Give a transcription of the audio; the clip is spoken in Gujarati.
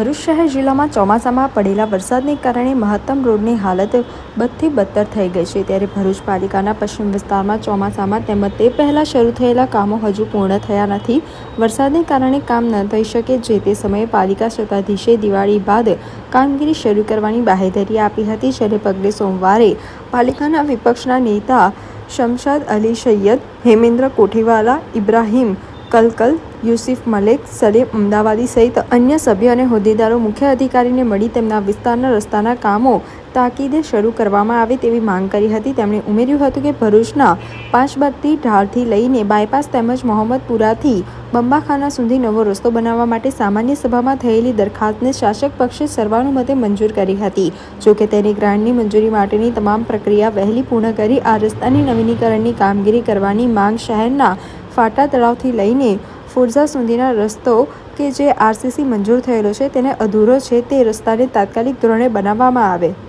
ભરૂચ શહેર જિલ્લામાં ચોમાસામાં પડેલા વરસાદને કારણે મહત્તમ રોડની હાલત બદથી બદતર થઈ ગઈ છે। ત્યારે ભરૂચ પાલિકાના પશ્ચિમ વિસ્તારમાં ચોમાસામાં તેમજ તે પહેલાં શરૂ થયેલા કામો હજુ પૂર્ણ થયા નથી। વરસાદને કારણે કામ ન થઈ શકે, જે તે સમયે પાલિકા સત્તાધીશે દિવાળી બાદ કામગીરી શરૂ કરવાની બાહેધરી આપી હતી। જેને પગલે સોમવારે પાલિકાના વિપક્ષના નેતા શમશાદ અલી સૈયદ, હેમેન્દ્ર કોઠીવાલા, ઇબ્રાહીમ કલકલ, યુસુફ મલેક, સલીમ અમદાવાદી સહિત અન્ય સભ્યો અને હોદ્દેદારો મુખ્ય અધિકારીને મળી તેમના વિસ્તારના રસ્તાના કામો તાકીદે શરૂ કરવામાં આવે તેવી માંગ કરી હતી। તેમણે ઉમેર્યું હતું કે ભરૂચના પાંચબત્તી ઢાળથી લઈને બાયપાસ તેમજ મોહમ્મદપુરાથી બંબાખાના સુધી નવો રસ્તો બનાવવા માટે સામાન્ય સભામાં થયેલી દરખાસ્તને શાસક પક્ષે સર્વાનુમતે મંજૂર કરી હતી। જોકે તેની ગ્રાન્ટની મંજૂરી માટેની તમામ પ્રક્રિયા વહેલી પૂર્ણ કરી આ રસ્તાની નવીનીકરણની કામગીરી કરવાની માંગ શહેરના ફાટા તળાવથી લઈને ફુરઝા સુધીના રસ્તો કે જે આરસીસી મંજૂર થયેલો છે તેને અધૂરો છે, તે રસ્તાને તાત્કાલિક ધોરણે બનાવવામાં આવે।